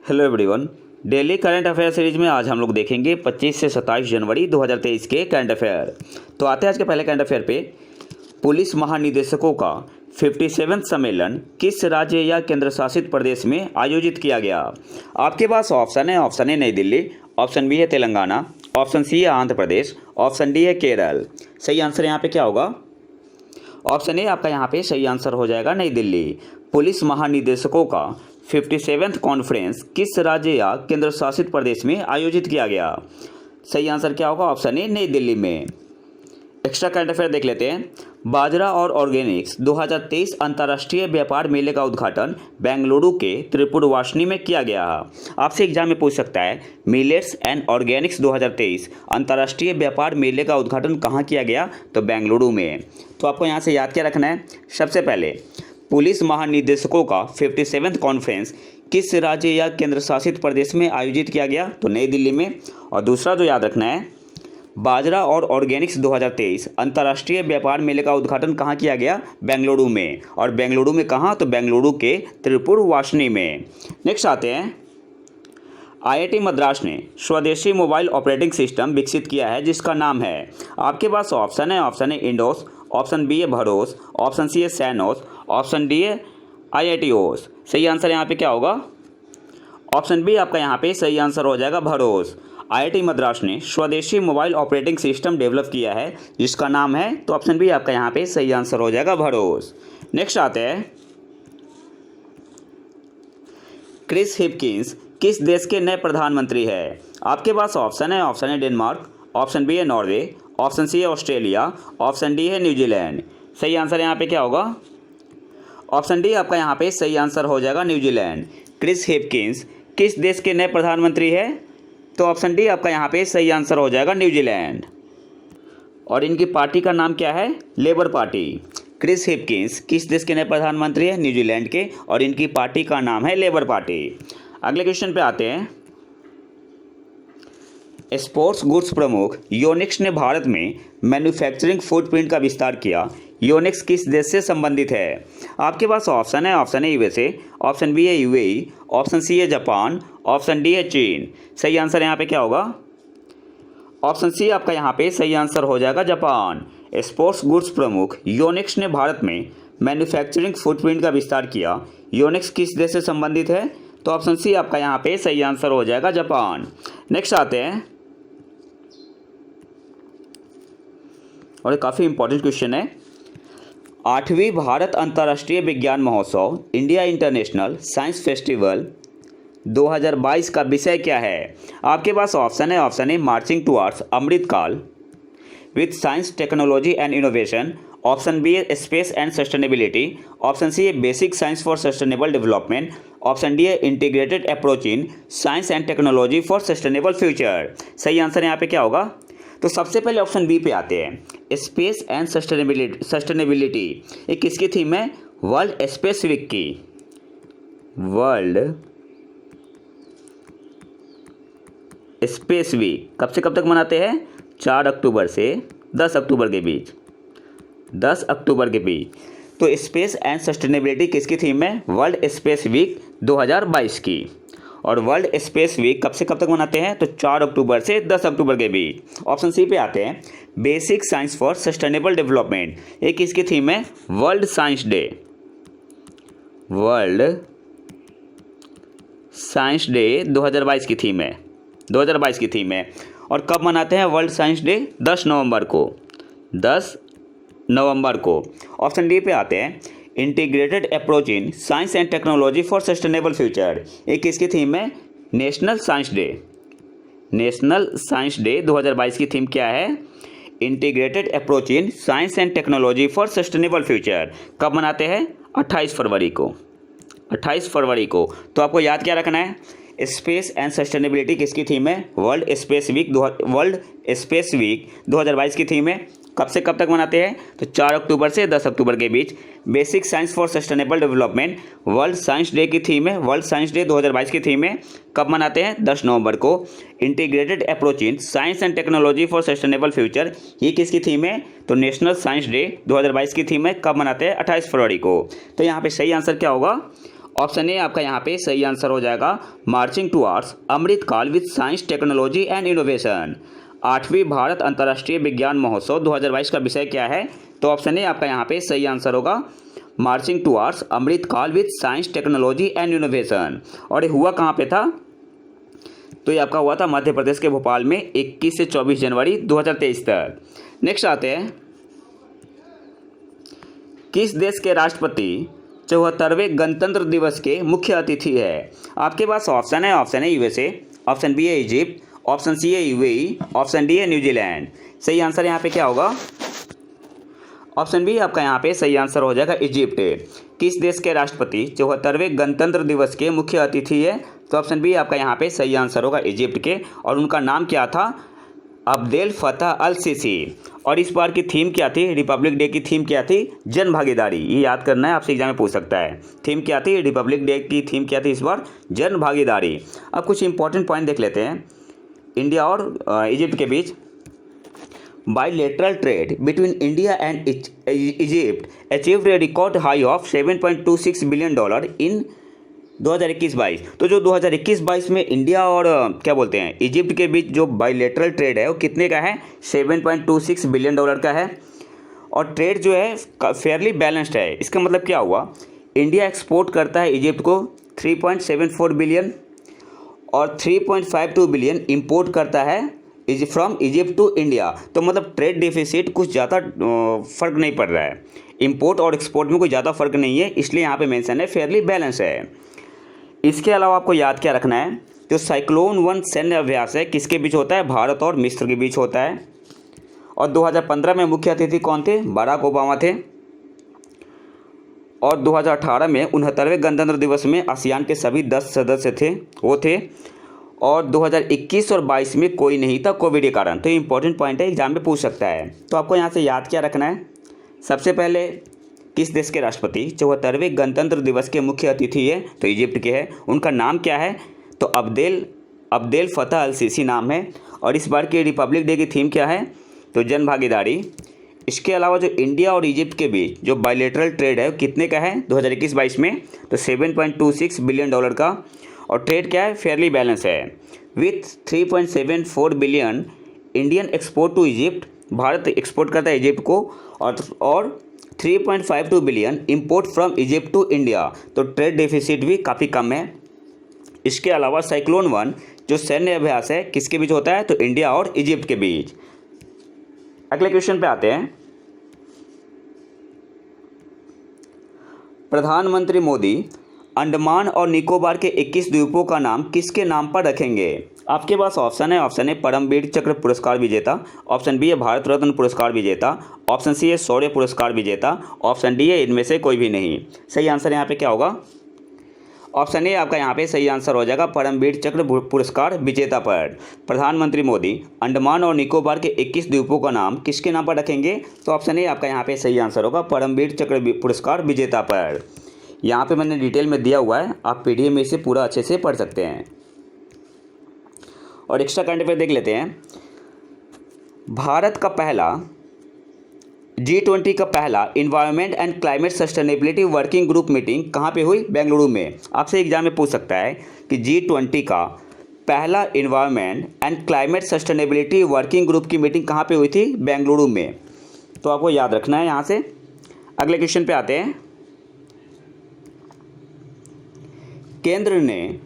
Hello everyone. Daily current affair series में आज हम लोग देखेंगे 25 से 27 जनवरी 2023 के करंट अफेयर। तो आते हैं आज के पहले करंट अफेयर पे। पुलिस महानिदेशकों का 57वां सम्मेलन किस राज्य या केंद्र शासित प्रदेश में आयोजित किया गया? आपके पास ऑप्शन है नई दिल्ली, ऑप्शन बी है तेलंगाना, ऑप्शन सी है आंध्र प्रदेश, ऑप्शन डी है केरल। सही आंसर यहाँ पे क्या होगा? ऑप्शन ए आपका यहाँ पे सही आंसर हो जाएगा नई दिल्ली। पुलिस महानिदेशकों का 57वां कॉन्फ्रेंस किस राज्य या केंद्र शासित प्रदेश में आयोजित किया गया? सही आंसर क्या होगा? ऑप्शन ए नई दिल्ली में। एक्स्ट्रा करंट अफेयर देख लेते हैं। बाजरा और ऑर्गेनिक्स 2023 अंतर्राष्ट्रीय व्यापार मेले का उद्घाटन बेंगलुरु के त्रिपुरवासिनी में किया गया। आपसे एग्जाम में पूछ सकता है मिलेट्स एंड ऑर्गेनिक्स 2023 अंतर्राष्ट्रीय व्यापार मेले का उद्घाटन कहाँ किया गया? तो बेंगलुरु में। तो आपको यहाँ से याद क्या रखना है? सबसे पहले पुलिस महानिदेशकों का 57वां कॉन्फ्रेंस किस राज्य या केंद्र शासित प्रदेश में आयोजित किया गया? तो नई दिल्ली में। और दूसरा जो याद रखना है, बाजरा और ऑर्गेनिक्स 2023 अंतर्राष्ट्रीय व्यापार मेले का उद्घाटन कहाँ किया गया? बेंगलुरु में। और बेंगलुरु में कहाँ? तो बेंगलुरु के त्रिपुरवासिनी में। नेक्स्ट आते हैं, आईआईटी मद्रास ने स्वदेशी मोबाइल ऑपरेटिंग सिस्टम विकसित किया है जिसका नाम है। आपके पास ऑप्शन है इंडोस, ऑप्शन बी है भरोस, ऑप्शन सी है सैनोस, ऑप्शन डी है आईआईटीओस। सही आंसर यहाँ पे क्या होगा? ऑप्शन बी आपका यहाँ पे सही आंसर हो जाएगा भरोस। आईआईटी मद्रास ने स्वदेशी मोबाइल ऑपरेटिंग सिस्टम डेवलप किया है जिसका नाम है, तो ऑप्शन बी आपका यहाँ पे सही आंसर हो जाएगा भरोस। नेक्स्ट आते हैं, क्रिस हिपकिंस किस देश के नए प्रधानमंत्री है? आपके पास ऑप्शन है डेनमार्क, ऑप्शन बी है नॉर्वे, ऑप्शन सी है ऑस्ट्रेलिया, ऑप्शन डी है न्यूजीलैंड। सही आंसर यहाँ पे क्या होगा? ऑप्शन डी आपका यहाँ पे सही आंसर हो जाएगा न्यूजीलैंड। क्रिस हिपकिंस किस देश के नए प्रधानमंत्री है? तो ऑप्शन डी आपका यहाँ पे सही आंसर हो जाएगा न्यूजीलैंड। और इनकी पार्टी का नाम क्या है? Labour party. क्रिस हिपकिंस किस देश के नए प्रधानमंत्री है? न्यूजीलैंड के। और इनकी पार्टी का नाम है लेबर पार्टी। अगले क्वेश्चन पे आते हैं, स्पोर्ट्स गुड्स प्रमुख योनिक्स ने भारत में मैन्युफैक्चरिंग फुटप्रिंट का विस्तार किया। योनिक्स किस देश से संबंधित है? आपके पास ऑप्शन है यूएसए, ऑप्शन बी है यूएई, ऑप्शन सी है जापान, ऑप्शन डी है चीन। सही आंसर यहाँ पे क्या होगा? ऑप्शन सी आपका यहाँ पे सही आंसर हो जाएगा जापान। स्पोर्ट्स गुड्स प्रमुख योनिक्स ने भारत में मैन्युफैक्चरिंग फुटप्रिंट का विस्तार किया। योनिक्स किस देश से संबंधित है? तो ऑप्शन सी आपका यहाँ पे सही आंसर हो जाएगा जापान। नेक्स्ट आते हैं, और काफ़ी इंपॉर्टेंट क्वेश्चन है, 8वीं भारत अंतर्राष्ट्रीय विज्ञान महोत्सव इंडिया इंटरनेशनल साइंस फेस्टिवल 2022 का विषय क्या है? आपके पास ऑप्शन है marching towards Amritkaal with science technology and innovation, option B है space and sustainability, option C है basic science for sustainable development, option D है integrated approach in science and technology for sustainable future. सही answer यहाँ पे क्या होगा? तो सबसे पहले ऑप्शन बी पे आते हैं, स्पेस एंड सस्टेनेबिलिटी। ये किसकी थीम है? वर्ल्ड स्पेस वीक की। वर्ल्ड स्पेस वीक कब से कब तक मनाते हैं? 4 अक्टूबर से 10 अक्टूबर के बीच। 10 अक्टूबर के बीच। तो स्पेस एंड सस्टेनेबिलिटी किसकी थीम है? वर्ल्ड स्पेस वीक 2022 की। और वर्ल्ड स्पेस वीक कब से कब तक मनाते हैं? तो 4 अक्टूबर से 10 अक्टूबर के बीच। ऑप्शन सी पे आते हैं, basic science for sustainable development. ये किसकी थीम है? World science day. World science day 2022 की थीम है। 2022 की थीम है। और कब मनाते हैं वर्ल्ड साइंस डे? 10 नवंबर को। 10 नवंबर को। ऑप्शन डी पे आते हैं, integrated approach in science and technology for sustainable future. ये किसकी थीम है? National science day. National science day 2022 की थीम क्या है? Integrated approach in science and technology for sustainable future. कब मनाते हैं? 28 फरवरी को। 28 फरवरी को। तो आपको याद क्या रखना है? स्पेस एंड सस्टेनेबिलिटी किसकी थीम है? वर्ल्ड स्पेस वीक 2022 की थीम है। कब से कब तक मनाते हैं? तो 4 अक्टूबर से 10 अक्टूबर के बीच। Basic science for sustainable development world science day की थीम है। वर्ल्ड साइंस डे 2022 की थीम है। कब मनाते हैं? 10 नवंबर को। Integrated approach in science and technology for sustainable future, ये किसकी थीम है? तो नेशनल साइंस डे 2022 की थीम है। कब मनाते हैं? 28 फरवरी को। तो यहाँ पे सही आंसर क्या होगा? ऑप्शन ए आपका यहाँ पे सही आंसर हो जाएगा marching towards Amritkaal with science technology and innovation. 8वीं भारत अंतर्राष्ट्रीय विज्ञान महोत्सव 2022 का विषय क्या है? तो ऑप्शन ए आपका यहाँ पे सही आंसर होगा marching towards Amritkaal with science technology and innovation. और ये हुआ कहाँ पे था? तो ये आपका हुआ था मध्य प्रदेश के भोपाल में 21 से 24 जनवरी 2023 तक। नेक्स्ट आते हैं, किस देश के राष्ट्रपति 74वें गणतंत्र दिवस के मुख्य अतिथि है? आपके पास ऑप्शन है, option A USA, option B है इजिप्ट, ऑप्शन सी है यूएई, ऑप्शन डी है न्यूजीलैंड। सही आंसर यहाँ पे क्या होगा? ऑप्शन बी आपका यहाँ पे सही आंसर हो जाएगा इजिप्ट। किस देश के राष्ट्रपति 74वें गणतंत्र दिवस के मुख्य अतिथि है? तो ऑप्शन बी आपका यहाँ पे सही आंसर होगा इजिप्ट के, और उनका नाम क्या था? अब्देल फतह अल सीसी। और इस बार की थीम क्या थी? रिपब्लिक डे की थीम क्या थी? जन भागीदारी। ये याद करना है, आपसे एग्जाम में पूछ सकता है। थीम क्या थी? रिपब्लिक डे की थीम क्या थी इस बार? जन भागीदारी। अब कुछ इंपॉर्टेंट पॉइंट देख लेते हैं। इंडिया और इजिप्ट के बीच bilateral trade between India and Egypt achieved a record high of $7.26 billion in 2021-22। तो जो 2021-22 में इंडिया और क्या बोलते हैं इजिप्ट के बीच जो बाइलेटरल ट्रेड है वो कितने का है? $7.26 बिलियन का है। और ट्रेड जो है फेयरली बैलेंस्ड है। इसका मतलब क्या हुआ? इंडिया एक्सपोर्ट करता है इजिप्ट को 3.74 बिलियन और 3.52 बिलियन इंपोर्ट करता है फ्रॉम इजिप्ट टू इंडिया। तो मतलब ट्रेड डिफिसिट कुछ ज़्यादा फ़र्क नहीं पड़ रहा है, इंपोर्ट और एक्सपोर्ट में कोई ज़्यादा फ़र्क नहीं है, इसलिए यहाँ पे मेंशन है फेयरली बैलेंस है। इसके अलावा आपको याद क्या रखना है? जो साइक्लोन 1 सैन्य अभ्यास है किसके बीच होता है? भारत और मिस्र के बीच होता है। और 2015 में मुख्य अतिथि कौन थे? बराक ओबामा थे। और 2018 में 69वें गणतंत्र दिवस में आसियान के सभी 10 सदस्य थे, वो थे। और 2021 और 22 में कोई नहीं था कोविड के कारण। तो ये इंपॉर्टेंट पॉइंट है, एग्जाम में पूछ सकता है। तो आपको यहाँ से याद क्या रखना है? सबसे पहले किस देश के राष्ट्रपति 74वें गणतंत्र दिवस के मुख्य अतिथि है? तो इजिप्ट के हैं। उनका नाम क्या है? तो अब्देल फतह अल सीसी नाम है। और इस बार की रिपब्लिक डे की थीम क्या है? तो जन भागीदारी। इसके अलावा जो इंडिया और इजिप्ट के बीच जो बाइलेटरल ट्रेड है वो कितने का है 2021-22 में? तो $7.26 बिलियन का। और ट्रेड क्या है? फेयरली बैलेंस है। With 3.74 billion Indian export to Egypt, भारत एक्सपोर्ट करता है इजिप्ट को, और 3.52 billion import from Egypt to India. तो ट्रेड डेफिसिट भी काफ़ी कम है। इसके अलावा साइक्लोन 1 जो सैन्य अभ्यास है किसके बीच होता है? तो इंडिया और इजिप्ट के बीच। अगले क्वेश्चन पे आते हैं। प्रधानमंत्री मोदी अंडमान और निकोबार के 21 द्वीपों का नाम किसके नाम पर रखेंगे? आपके पास ऑप्शन है, ऑप्शन ए परमवीर चक्र पुरस्कार विजेता, ऑप्शन बी है भारत रत्न पुरस्कार विजेता, ऑप्शन सी है शौर्य पुरस्कार विजेता, ऑप्शन डी है इनमें से कोई भी नहीं। सही आंसर यहाँ पे क्या होगा? ऑप्शन ए आपका यहाँ पे सही आंसर हो जाएगा परमवीर चक्र पुरस्कार विजेता पर। प्रधानमंत्री मोदी अंडमान और निकोबार के 21 द्वीपों का नाम किसके नाम पर रखेंगे? तो ऑप्शन ए आपका यहाँ पे सही आंसर होगा परमवीर चक्र पुरस्कार विजेता पर। यहाँ पे मैंने डिटेल में दिया हुआ है, आप पीडीएफ में इसे पूरा अच्छे से पढ़ सकते हैं। और एक्स्ट्रा करंट अफेयर देख लेते हैं। भारत का पहला G20 का पहला environment and climate sustainability working group meeting कहाँ पे हुई? बेंगलुरु में। आपसे एग्जाम में पूछ सकता है कि G20 का पहला environment and climate sustainability working group की मीटिंग कहाँ पे हुई थी? बेंगलुरु में। तो आपको याद रखना है यहाँ से। अगले क्वेश्चन पे आते हैं। केंद्र ने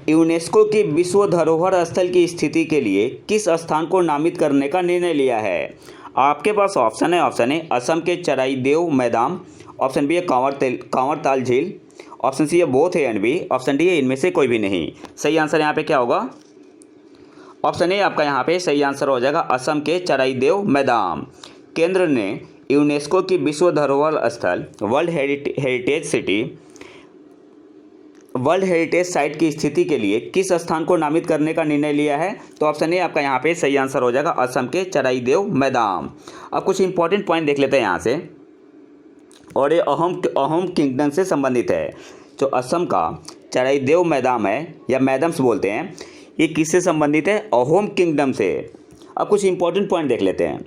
यूनेस्को की विश्व धरोहर स्थल की स्थिति के लिए किस स्थान को नामित करने का निर्णय लिया है? आपके पास ऑप्शन है, ऑप्शन ए असम के चराईदेव मैदान, ऑप्शन बी है कांवरताल झील, ऑप्शन सी है both A and B, option D है इनमें से कोई भी नहीं। सही आंसर यहाँ पे क्या होगा? ऑप्शन ए आपका यहाँ पे सही आंसर हो जाएगा असम के चराईदेव मैदान। केंद्र ने यूनेस्को की विश्व धरोहर स्थल वर्ल्ड हेरिटेज साइट की स्थिति के लिए किस स्थान को नामित करने का निर्णय लिया है? तो ऑप्शन ए आपका यहाँ पे सही आंसर हो जाएगा असम के चराईदेव मैदान। अब कुछ इंपॉर्टेंट पॉइंट देख लेते हैं यहाँ से, और ये अहोम किंगडम से संबंधित है। जो असम का चराईदेव मैदान है या मैदाम्स बोलते हैं, ये किससे संबंधित है? अहोम किंगडम से। अब कुछ इंपॉर्टेंट पॉइंट देख लेते हैं।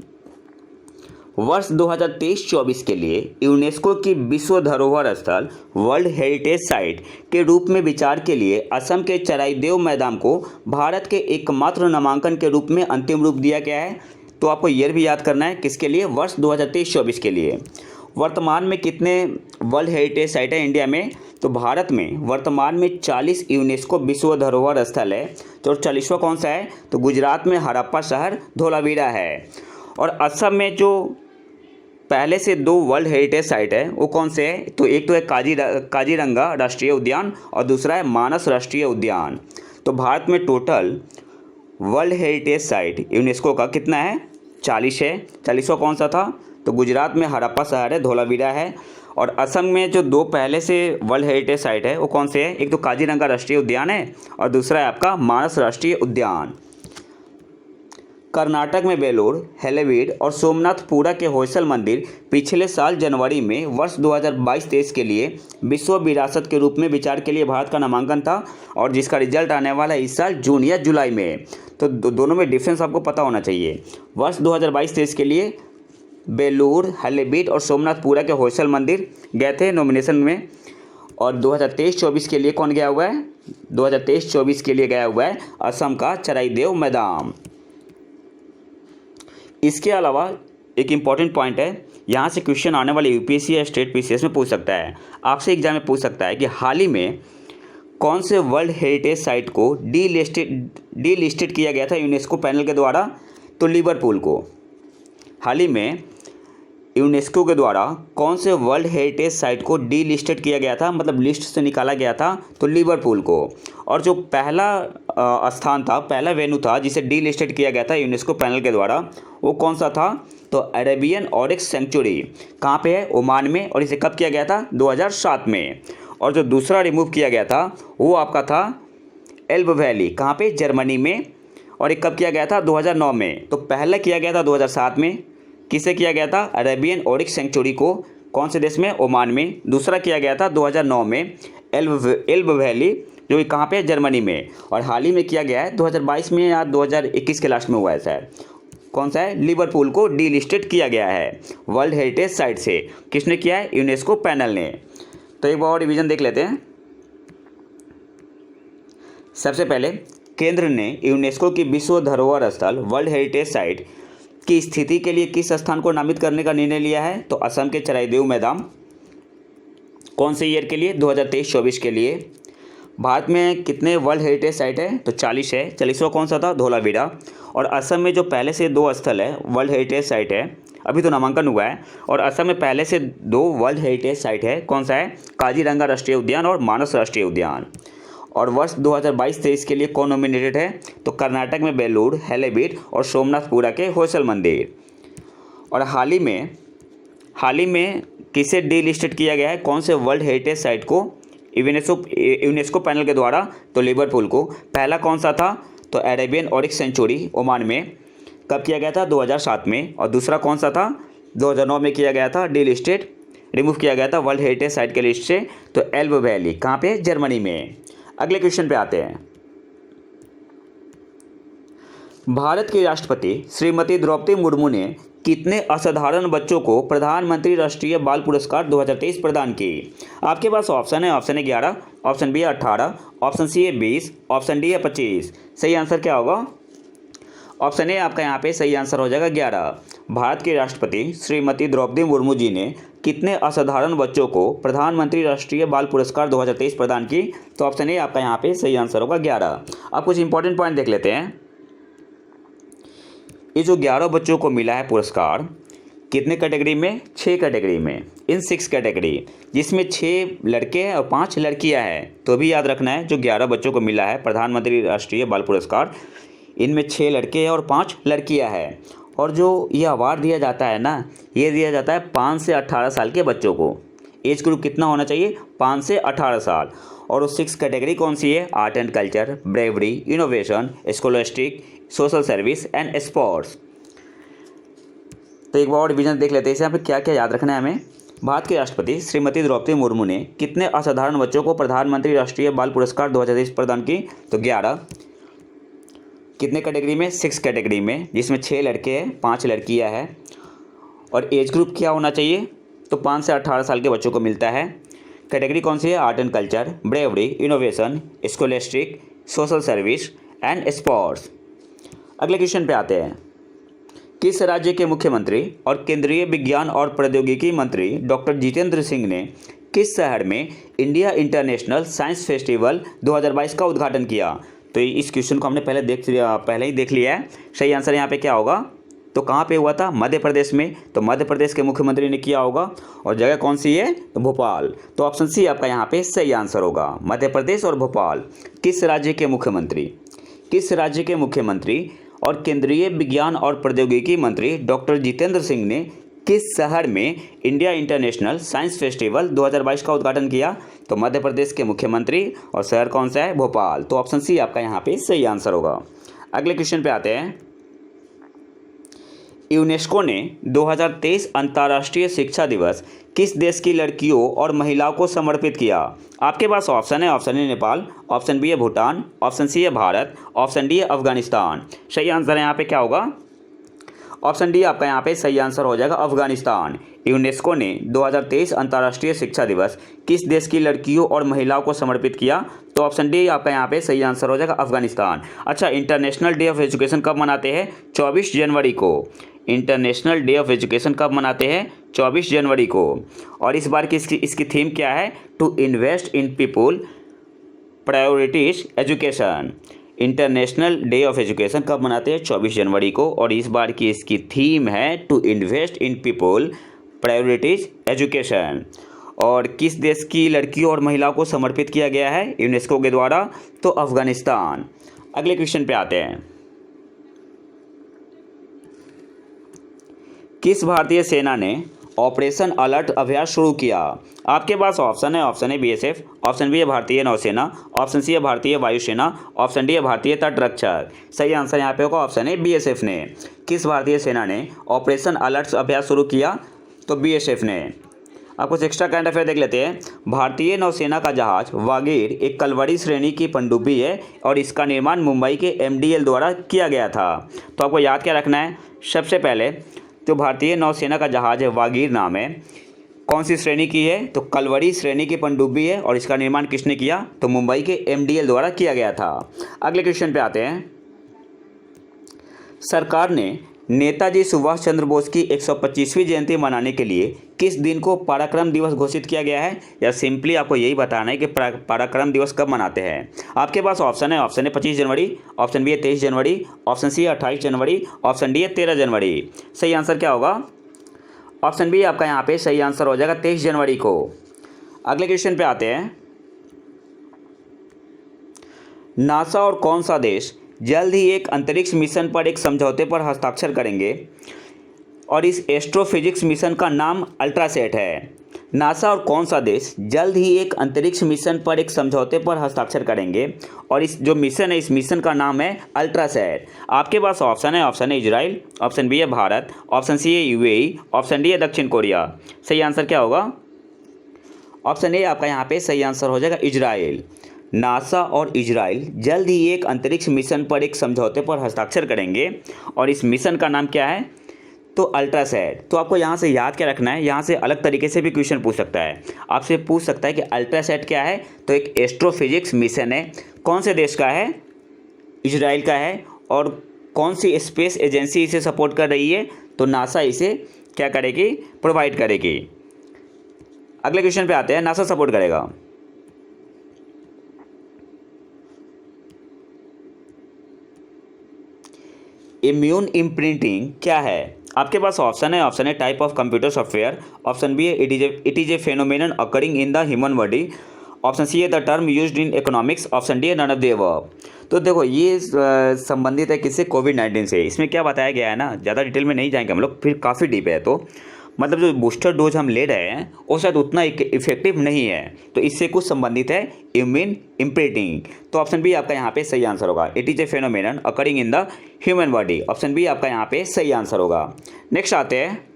वर्ष 2023-24 के लिए यूनेस्को की विश्व धरोहर स्थल वर्ल्ड हेरिटेज साइट के रूप में विचार के लिए असम के चराईदेव मैदान को भारत के एकमात्र नामांकन के रूप में अंतिम रूप दिया गया है। तो आपको ईयर भी याद करना है, किसके लिए? वर्ष 2023-24 के लिए। वर्तमान में कितने वर्ल्ड हेरिटेज साइट है इंडिया में? तो भारत में वर्तमान में 40 यूनेस्को विश्व धरोहर स्थल है। तो 40वां कौन सा है? तो गुजरात में हड़प्पा शहर धोलावीरा है। और असम में जो पहले से 2 वर्ल्ड हेरिटेज साइट है वो कौन से है? तो एक तो है काजीरंगा राष्ट्रीय उद्यान और दूसरा है मानस राष्ट्रीय उद्यान। तो भारत में total world heritage site UNESCO का कितना है? 40 है। 40वां कौन सा था? तो गुजरात में हड़प्पा शहर है, धोलावीरा है। और असम में जो 2 पहले से वर्ल्ड हेरिटेज साइट है वो कौन से है? एक तो काजीरंगा राष्ट्रीय उद्यान है और दूसरा है आपका मानस राष्ट्रीय उद्यान। कर्नाटक में बेलूर, हेलेवीड और सोमनाथपुरा के होयसल मंदिर पिछले साल जनवरी में वर्ष 2022-23 के लिए विश्व विरासत के रूप में विचार के लिए भारत का नामांकन था और जिसका रिजल्ट आने वाला है इस साल जून या जुलाई में। तो दोनों में डिफरेंस आपको पता होना चाहिए। वर्ष 2022-23 के लिए बेलूर, हेलेवीड और सोमनाथपुरा के होयसल मंदिर गए थे नॉमिनेशन में। और 2023-24 के लिए कौन गया हुआ है? 2023-24 के लिए गया हुआ है असम का चराईदेव मैदान। इसके अलावा एक इम्पॉर्टेंट पॉइंट है, यहाँ से क्वेश्चन आने वाले यूपीएससी या स्टेट पीसीएस में पूछ सकता है, आपसे एग्जाम में पूछ सकता है कि हाल ही में कौन से वर्ल्ड हेरिटेज साइट को डीलिस्टेड किया गया था यूनेस्को पैनल के द्वारा? तो लिवरपूल को। हाल ही में यूनेस्को के द्वारा कौन से वर्ल्ड हेरिटेज साइट को डीलिस्टेड किया गया था, मतलब लिस्ट से निकाला गया था? तो लिवरपूल को। और जो पहला स्थान था, पहला वेन्यू था जिसे डीलिस्टेड किया गया था यूनेस्को पैनल के द्वारा, वो कौन सा था? तो अरेबियन ऑरिक्स सेंचुरी। कहाँ पे है? ओमान में। और इसे कब किया गया था? 2007 में। और जो दूसरा रिमूव किया गया था वो आपका था एल्ब वैली। कहाँ पे? जर्मनी में। और एक कब किया गया था? 2009 में। तो पहला किया गया था 2007 में। किसे किया गया था? अरेबियन ऑरिक्स सेंचुरी को। कौन से देश में? ओमान में। दूसरा किया गया था 2009 में एल्ब वैली, जो कि कहाँ पे? जर्मनी में। और हाल ही में किया गया है 2022 में या 2021 के लास्ट में हुआ है शायद। कौन सा है? लिवरपूल को डीलिस्टेड किया गया है वर्ल्ड हेरिटेज साइट से। किसने किया है? यूनेस्को पैनल ने। तो एक बार और रिवीजन देख लेते हैं। सबसे पहले केंद्र ने यूनेस्को की विश्व धरोहर स्थल वर्ल्ड हेरिटेज साइट की स्थिति के लिए किस स्थान को नामित करने का निर्णय लिया है? तो असम के चराईदेव मैदान। कौन से ईयर के लिए? 2023-24 के लिए। भारत में कितने वर्ल्ड हेरिटेज साइट है? तो 40 है। 40वां कौन सा था? धोलावीरा। और असम में जो पहले से 2 स्थल है वर्ल्ड हेरिटेज साइट है, अभी तो नामांकन हुआ है, और असम में पहले से 2 वर्ल्ड हेरिटेज साइट है। कौन सा है? काजीरंगा राष्ट्रीय उद्यान और मानस राष्ट्रीय उद्यान। और वर्ष 2022-23 के लिए कौन नॉमिनेटेड है? तो कर्नाटक में बेलूर, हेलेवीड और सोमनाथपुरा के होयसल मंदिर। और हाल ही में किसे डीलिस्टेड किया गया है? कौन से वर्ल्ड हेरिटेज साइट को यूनेस्को पैनल के द्वारा? तो लिवरपूल को। पहला कौन सा था? तो अरेबियन ऑरिक्स सेंचुरी ओमान में। कब किया गया था? 2007 में। और दूसरा कौन सा था? 2009 में किया गया था, डीलिस्टेड, रिमूव किया गया था वर्ल्ड हेरिटेज साइट के लिस्ट से। तो एल्ब वैली। कहाँ पे? जर्मनी में। अगले क्वेश्चन पे आते हैं। भारत की राष्ट्रपति श्रीमती द्रौपदी मुर्मू ने कितने असाधारण बच्चों को प्रधानमंत्री राष्ट्रीय बाल पुरस्कार 2023 प्रदान की? आपके पास ऑप्शन है। ऑप्शन है 11, ऑप्शन बी है 18, ऑप्शन सी है 20, ऑप्शन डी है 25। सही आंसर क्या होगा? ऑप्शन ए आपका यहाँ पे सही आंसर हो जाएगा 11। भारत के राष्ट्रपति श्रीमती द्रौपदी मुर्मू जी ने कितने असाधारण बच्चों को प्रधानमंत्री राष्ट्रीय बाल पुरस्कार 2023 प्रदान की? तो ऑप्शन ए आपका यहाँ पे सही आंसर होगा 11। अब कुछ इंपॉर्टेंट पॉइंट देख लेते हैं। ये जो 11 बच्चों को मिला है पुरस्कार, कितने कैटेगरी में? 6 कैटेगरी में, इन 6 कैटेगरी, जिसमें 6 लड़के हैं और 5 लड़कियां हैं। तो भी याद रखना है, जो 11 बच्चों को मिला है प्रधानमंत्री राष्ट्रीय बाल पुरस्कार, इनमें 6 लड़के हैं और 5 लड़कियां हैं। और जो ये अवार्ड दिया जाता है ना, ये दिया जाता है 5 से 18 साल के बच्चों को। एज ग्रुप कितना होना चाहिए? 5 से 18 साल। और वो 6 कैटेगरी कौन सी है? Art and culture, bravery, innovation, scholastic, social service and sports. तो एक बार और डिवीजन देख लेते हैं। यहाँ पे क्या क्या याद रखना है हमें। भारत के राष्ट्रपति श्रीमती द्रौपदी मुर्मू ने कितने असाधारण बच्चों को प्रधानमंत्री राष्ट्रीय बाल पुरस्कार 2023 प्रदान की? तो 11। कितने कैटेगरी में? 6 कैटेगरी में, जिसमें 6 लड़के हैं, 5 लड़कियां हैं। और एज ग्रुप क्या होना चाहिए, तो 5 से 18 साल के बच्चों को मिलता है। कैटेगरी कौन सी है, art and culture, bravery, innovation, scholastic, social service and sports. अगले क्वेश्चन पे आते हैं। किस राज्य के मुख्यमंत्री और केंद्रीय विज्ञान और प्रौद्योगिकी मंत्री डॉक्टर जितेंद्र सिंह ने किस शहर में इंडिया इंटरनेशनल साइंस फेस्टिवल 2022 का उद्घाटन किया? तो इस क्वेश्चन को हमने पहले ही देख लिया है। सही आंसर यहाँ पे क्या होगा, तो कहाँ पे हुआ था, मध्य प्रदेश में। तो मध्य प्रदेश के मुख्यमंत्री ने किया होगा और जगह कौन सी है, तो भोपाल। तो ऑप्शन सी आपका यहाँ पे सही आंसर होगा, मध्य प्रदेश और भोपाल। किस राज्य के मुख्यमंत्री और केंद्रीय विज्ञान और प्रौद्योगिकी मंत्री डॉक्टर जितेंद्र सिंह ने किस शहर में इंडिया इंटरनेशनल साइंस फेस्टिवल 2022 का उद्घाटन किया? तो मध्य प्रदेश के मुख्यमंत्री और शहर कौन सा है, भोपाल। तो ऑप्शन सी आपका यहाँ पे सही आंसर होगा। अगले क्वेश्चन पे आते हैं। यूनेस्को ने 2023 अंतर्राष्ट्रीय शिक्षा दिवस किस देश की लड़कियों और महिलाओं को समर्पित किया? आपके पास ऑप्शन है, option A Nepal, option B है भूटान, ऑप्शन सी है भारत, ऑप्शन डी है अफगानिस्तान। सही आंसर यहाँ पे क्या होगा, ऑप्शन डी आपका यहाँ पे सही आंसर हो जाएगा, अफगानिस्तान। यूनेस्को ने 2023 अंतर्राष्ट्रीय शिक्षा दिवस किस देश की लड़कियों और महिलाओं को समर्पित किया? तो ऑप्शन डी आपका यहाँ पे सही आंसर हो जाएगा, अफगानिस्तान। अच्छा, इंटरनेशनल डे ऑफ एजुकेशन कब मनाते हैं? 24 जनवरी को। इंटरनेशनल डे ऑफ एजुकेशन कब मनाते हैं? 24 जनवरी को। और इस बार की इसकी थीम क्या है? To invest in people, prioritise education. International day of education कब मनाते हैं? 24 जनवरी को। और इस बार की इसकी थीम है to invest in people, prioritise education. और किस देश की लड़कियों और महिलाओं को समर्पित किया गया है यूनेस्को के द्वारा? तो अफगानिस्तान। अगले क्वेश्चन पे आते हैं। किस भारतीय सेना ने ऑपरेशन अलर्ट अभ्यास शुरू किया? आपके पास ऑप्शन है, option A BSF, option B है भारतीय नौसेना, ऑप्शन सी है भारतीय वायुसेना, ऑप्शन डी है भारतीय तटरक्षक। सही आंसर यहाँ पे होगा ऑप्शन ए बीएसएफ ने। किस भारतीय सेना ने ऑपरेशन अलर्ट अभ्यास शुरू किया? तो बीएसएफ ने। अब कुछ एक्स्ट्रा करंट अफेयर देख लेते हैं। भारतीय नौसेना का जहाज वागीर एक कलवरी श्रेणी की पनडुब्बी है और इसका निर्माण मुंबई के एमडीएल द्वारा किया गया था। तो आपको याद क्या रखना है, सबसे पहले तो भारतीय नौसेना का जहाज है वागीर नाम है, कौन सी श्रेणी की है? तो कलवरी श्रेणी की पनडुब्बी है और इसका निर्माण किसने किया? तो मुंबई के एमडीएल द्वारा किया गया था। अगले क्वेश्चन पे आते हैं। सरकार ने नेताजी सुभाष चंद्र बोस की 125वीं जयंती मनाने के लिए किस दिन को पराक्रम दिवस घोषित किया गया है? या सिंपली आपको यही बताना है कि पराक्रम दिवस कब मनाते हैं। आपके पास ऑप्शन है, ऑप्शन ए 25 जनवरी, ऑप्शन बी है 23 जनवरी, ऑप्शन सी 28 जनवरी, ऑप्शन डी है 13 जनवरी। सही आंसर क्या होगा? ऑप्शन बी आपका यहाँ पे सही आंसर हो जाएगा 23 जनवरी को। अगले क्वेश्चन पे आते हैं। नासा और कौन सा देश जल्द ही एक अंतरिक्ष मिशन पर एक समझौते पर हस्ताक्षर करेंगे और इस एस्ट्रोफिजिक्स मिशन का नाम अल्ट्रासैट है? नासा और कौन सा देश जल्द ही एक अंतरिक्ष मिशन पर एक समझौते पर हस्ताक्षर करेंगे और इस जो मिशन है, इस मिशन का नाम है अल्ट्रासैट। आपके पास ऑप्शन है, option A Israel, option B है भारत, ऑप्शन सी है यूएई, ऑप्शन डी है दक्षिण कोरिया। सही आंसर क्या होगा? ऑप्शन ए आपका यहाँ पे सही आंसर हो जाएगा, इजराइल। नासा और इजराइल जल्द ही एक अंतरिक्ष मिशन पर एक समझौते पर हस्ताक्षर करेंगे और इस मिशन का नाम क्या है? तो अल्ट्रासैट। तो आपको यहाँ से याद क्या रखना है, यहाँ से अलग तरीके से भी क्वेश्चन पूछ सकता है। आपसे पूछ सकता है कि अल्ट्रासैट क्या है? तो एक एस्ट्रोफिजिक्स मिशन है, कौन से देश का है? इजराइल का है। और कौन सी स्पेस एजेंसी इसे सपोर्ट कर रही है? तो नासा इसे क्या करेगी? प्रोवाइड करेगी। अगले क्वेश्चन पे आते हैं। नासा सपोर्ट करेगा। इम्यून इम्प्रिंटिंग क्या है? आपके पास ऑप्शन है, option A type of computer software, option B है it is a phenomenon occurring in the human body, option C है the term used in economics, option D है none of the above. तो देखो ये संबंधित है किससे? कोविड-19 से। इसमें क्या बताया गया है ना, ज़्यादा डिटेल में नहीं जाएंगे हम लोग, फिर काफ़ी डीप है। तो मतलब जो बूस्टर डोज हम ले रहे हैं वो शायद उतना इफेक्टिव नहीं है, तो इससे कुछ संबंधित है इम्यून इम्प्रिंटिंग। तो ऑप्शन बी आपका यहाँ पे सही आंसर होगा, it is a phenomenon occurring in the human body. Option B आपका यहाँ पे सही आंसर होगा। नेक्स्ट आते हैं।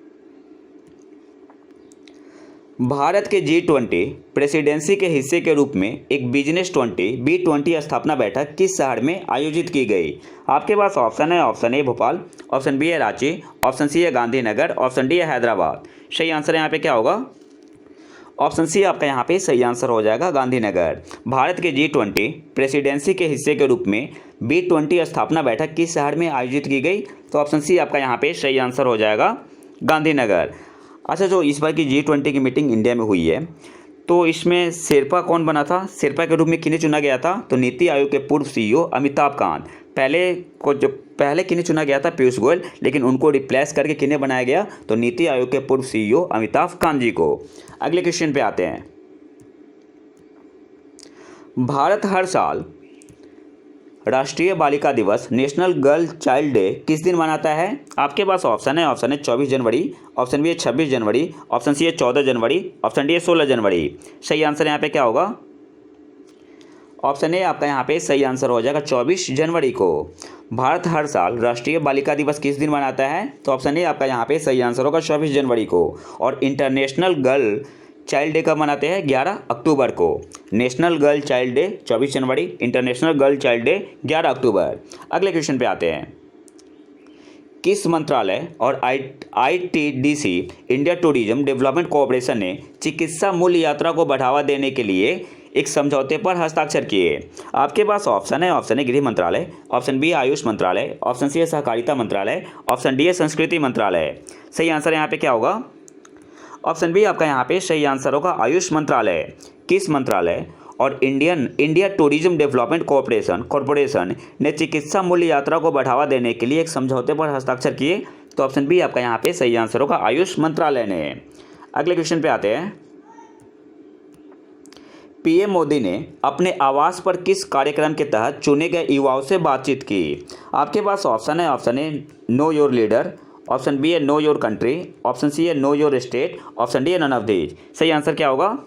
भारत के G20 प्रेसिडेंसी के हिस्से के रूप में एक बिजनेस 20 B20 स्थापना बैठक किस शहर में आयोजित की गई? आपके पास ऑप्शन है, option A Bhopal, option B है रांची, ऑप्शन सी है गांधीनगर, ऑप्शन डी है हैदराबाद। सही आंसर यहाँ पे क्या होगा? ऑप्शन सी आपका यहाँ पे सही आंसर हो जाएगा, गांधीनगर। भारत के G20 प्रेसिडेंसी के हिस्से के रूप में B20 स्थापना बैठक किस शहर में आयोजित की गई? तो ऑप्शन सी आपका यहाँ पे सही आंसर हो जाएगा, गांधीनगर। अच्छा, जो इस बार की G20 की मीटिंग इंडिया में हुई है, तो इसमें शेरपा कौन बना था? शेरपा के रूप में किन्हें चुना गया था? तो नीति आयोग के पूर्व CEO अमिताभ कांत। पहले किन्हें चुना गया था? पीयूष गोयल। लेकिन उनको रिप्लेस करके किन्हें बनाया गया? तो नीति आयोग के पूर्व CEO अमिताभ कांत जी को। अगले क्वेश्चन पे आते हैं। भारत हर साल राष्ट्रीय बालिका दिवस नेशनल गर्ल चाइल्ड डे किस दिन मनाता है? आपके पास ऑप्शन है, ऑप्शन है 24 जनवरी, ऑप्शन बी है 26 जनवरी, ऑप्शन सी है 14 जनवरी, ऑप्शन डी है 16 जनवरी। सही आंसर यहाँ पे क्या होगा? ऑप्शन ए आपका यहाँ पे सही आंसर हो जाएगा, 24 जनवरी को। भारत हर साल राष्ट्रीय बालिका दिवस किस दिन मनाता है? तो ऑप्शन ए आपका यहाँ पे सही आंसर होगा, 24 जनवरी को। और इंटरनेशनल गर्ल चाइल्ड डे कब मनाते हैं? 11 अक्टूबर को। नेशनल गर्ल चाइल्ड डे 24 जनवरी, इंटरनेशनल गर्ल चाइल्ड डे 11 अक्टूबर। अगले क्वेश्चन पे आते हैं। किस मंत्रालय और ITDC India tourism development cooperation ने चिकित्सा मूल्य यात्रा को बढ़ावा देने के लिए एक समझौते पर हस्ताक्षर किए? आपके पास ऑप्शन है, ऑप्शन ए गृह मंत्रालय, ऑप्शन बी आयुष मंत्रालय, ऑप्शन सी है सहकारिता मंत्रालय, ऑप्शन डी है संस्कृति मंत्रालय। सही आंसर यहाँ पे क्या होगा? ऑप्शन बी आपका यहाँ पे सही आंसर होगा, आयुष मंत्रालय। किस मंत्रालय और इंडिया टूरिज्म डेवलपमेंट कॉरपोरेशन ने चिकित्सा मूल्य यात्रा को बढ़ावा देने के लिए एक समझौते पर हस्ताक्षर किए? तो ऑप्शन बी आपका यहाँ पे सही आंसर होगा, आयुष मंत्रालय ने। अगले क्वेश्चन पे आते हैं। PM मोदी ने अपने आवास पर किस कार्यक्रम के तहत चुने गए युवाओं से बातचीत की? आपके पास ऑप्शन है, option A know your leader, option B है know your country, option C है know your state, option D है नन ऑफ दीज। सही आंसर क्या होगा?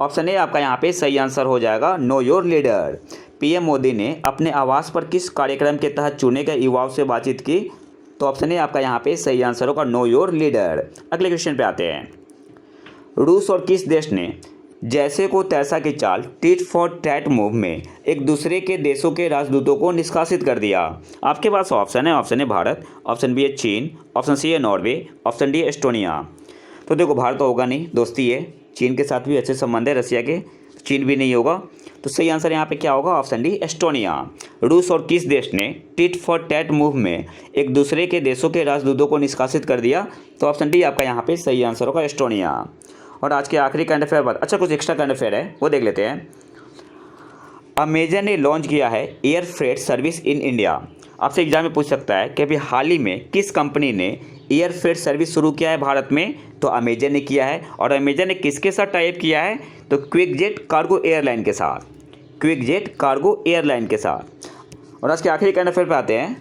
ऑप्शन ए आपका यहाँ पे सही आंसर हो जाएगा, no your leader. PM Modi ने अपने आवास पर किस कार्यक्रम के तहत चुने गए युवाओं से बातचीत की? तो ऑप्शन ए आपका यहाँ पे सही आंसर होगा, नो योर लीडर। अगले क्वेश्चन पे आते हैं। रूस और किस देश ने जैसे को तैसा की चाल टिट फॉर टैट मूव में एक दूसरे के देशों के राजदूतों को निष्कासित कर दिया? आपके पास ऑप्शन है, option A Bharat, option B है चीन, ऑप्शन सी है नॉर्वे, ऑप्शन डी है एस्टोनिया। तो देखो, भारत तो होगा नहीं, दोस्ती है। चीन के साथ भी अच्छे संबंध है रसिया के, चीन भी नहीं होगा। तो सही आंसर यहाँ पे क्या होगा? Option D Estonia. रूस और किस देश ने टिट फॉर टैट मूव में एक दूसरे के देशों के राजदूतों को निष्कासित कर दिया? तो ऑप्शन डी आपका यहाँ पे सही आंसर होगा, एस्टोनिया। और आज के आखिरी करंट अफेयर बात, अच्छा कुछ एक्स्ट्रा करंट अफेयर है वो देख लेते हैं। अमेजन ने लॉन्च किया है air freight service in India. आपसे एग्जाम में पूछ सकता है कि अभी हाल ही में किस कंपनी ने एयर फ्रेट सर्विस शुरू किया है भारत में? तो अमेजन ने किया है। और अमेजन ने किसके साथ टाइप किया है? तो क्विकजेट कार्गो एयरलाइन के साथ, क्विकजेट कार्गो एयरलाइन के साथ। और आज के आखिरी करंट अफेयर पे आते हैं।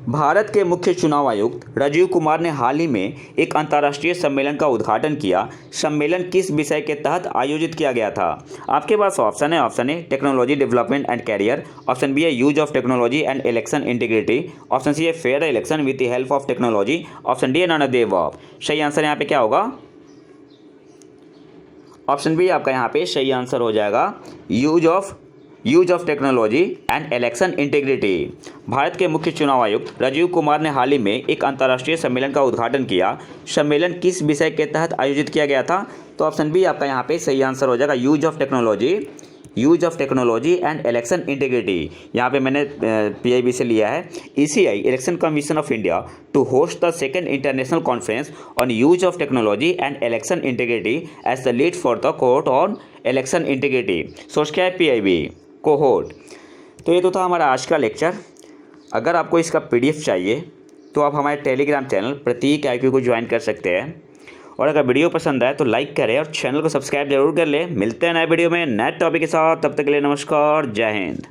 भारत के मुख्य चुनाव आयुक्त राजीव कुमार ने हाल ही में एक अंतर्राष्ट्रीय सम्मेलन का उद्घाटन किया। सम्मेलन किस विषय के तहत आयोजित किया गया था? आपके पास ऑप्शन है, option A technology development and career, option B है use of technology and election integrity, option C है fair election with the help of technology, option D है नन ऑफ द अबव। सही आंसर यहाँ पे क्या होगा? Option B आपका यहाँ पे सही आंसर हो जाएगा, use of technology and election integrity. Bharat के मुख्य चुनाव आयुक्त राजीव कुमार ने हाल ही में एक अंतर्राष्ट्रीय सम्मेलन का उद्घाटन किया। सम्मेलन किस विषय के तहत आयोजित किया गया था? तो ऑप्शन बी आपका यहाँ पे सही आंसर हो जाएगा, use of technology and election integrity. यहाँ पे मैंने PIB से लिया है। ECI election commission of India to host the second international conference on use of technology and election integrity as the lead for the cohort on election integrity. सोच क्या है? PIB cohort. तो ये तो था हमारा आज का लेक्चर। अगर आपको इसका PDF चाहिए तो आप हमारे टेलीग्राम चैनल प्रतीक IQ को ज्वाइन कर सकते हैं। और अगर वीडियो पसंद आए तो लाइक करें और चैनल को सब्सक्राइब जरूर कर लें। मिलते हैं नए वीडियो में नए टॉपिक के साथ, तब तक के लिए नमस्कार, जय हिंद।